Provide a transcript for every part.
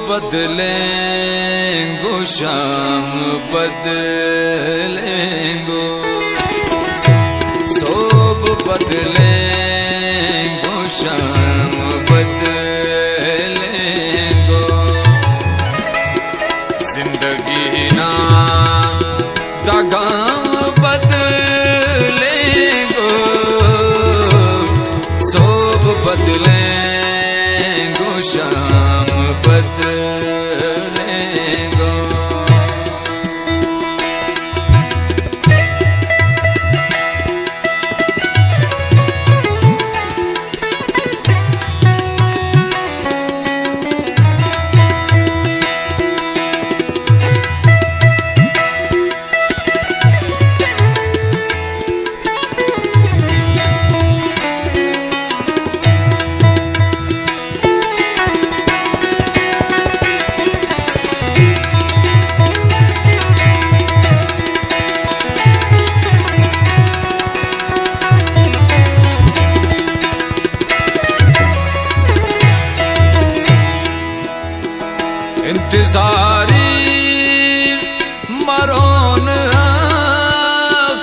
बदलेंगो शाम बदलेंगो, सब बदलेंगो शाम बदलेंगो। जिंदगी ना दागाम बदलेंगो, सब बदलेंगो शाम बदलेंगो। इंतज़ारी मरोन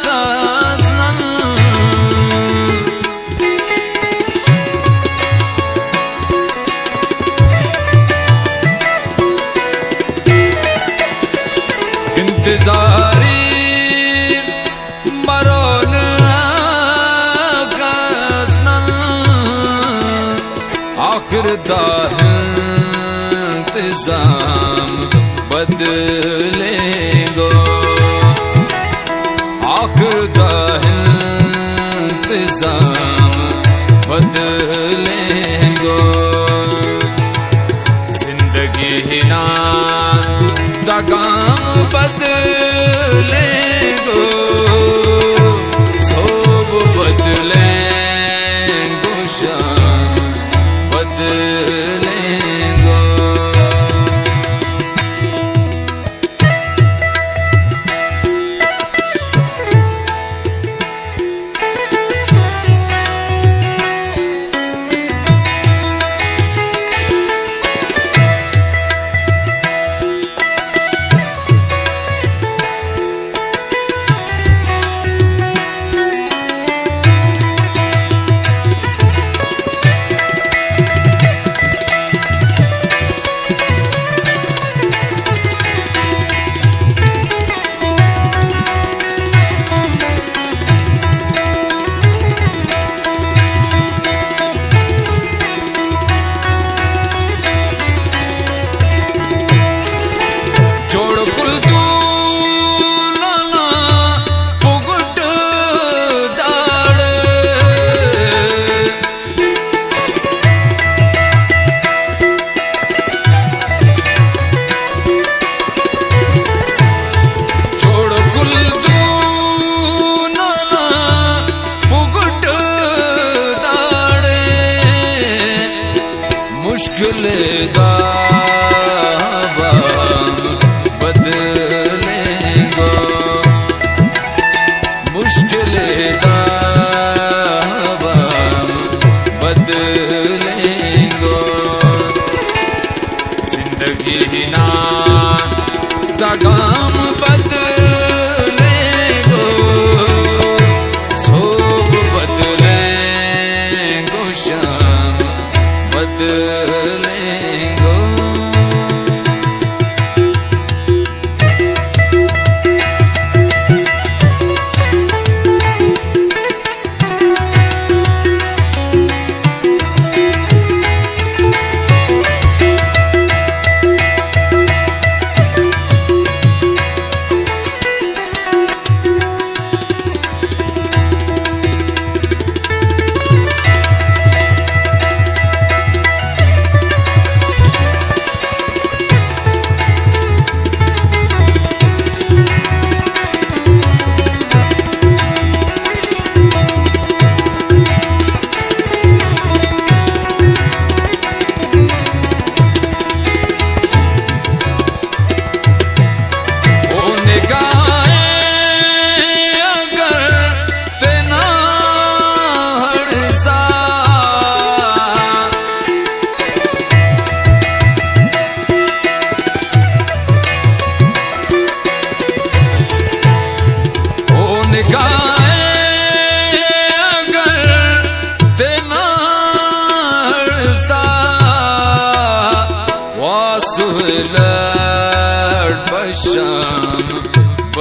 खासनन, इंतज़ारी मरोन खासनन, आखिर दाहिल इंतज़ाम बदलेंगो, आखिर दा इंतज़ाम बदलेंगो। जिंदगी ना दागाम बदलेंगो, सब बदलेंगो शाम बदलेंगो। मुश्किल दावाम बदलेंगो, मुश्किल दावाम बदलेंगो। जिंदगी ना दागाम बदलेंगो, सब बदलेंगो शाम बदलेंगो।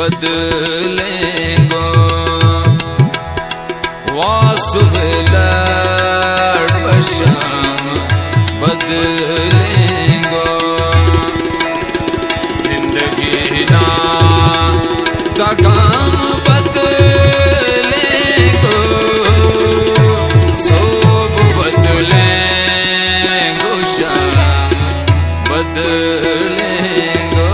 बदलेंगो वासुविलट बशाम बदलेंगो जिंदगी ना दगाम बदलेंगो सोब बदलेंगो शाम बदलेंगो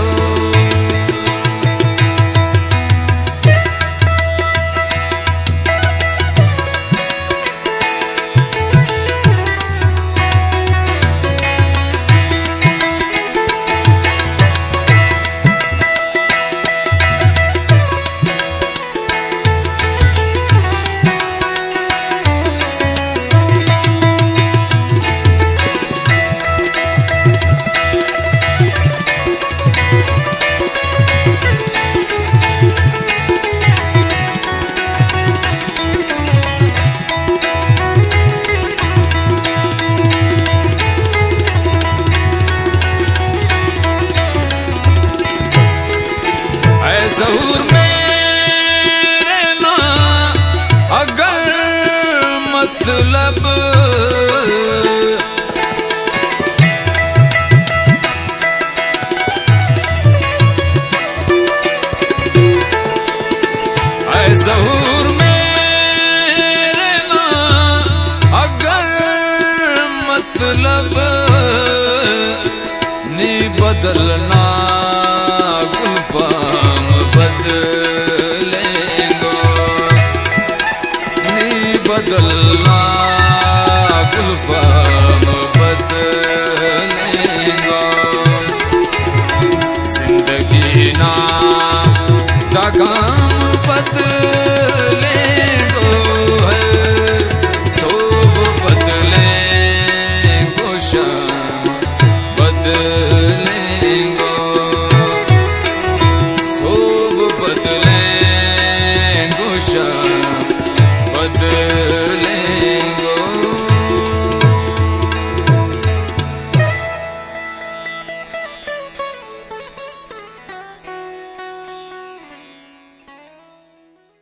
ज़हूर मेरे ना अगर मतलब ज़हूर मेरे ना अगर मतलब नी बदलना गुलफाम बदलेंगो नी बदलना गुलफाम बदलेंगो जिंदगी ना दगाम बदलेंगो है सोब बदलेंगो शाम बदलेंगो सोब बदलेंगो शाम बदलेंगो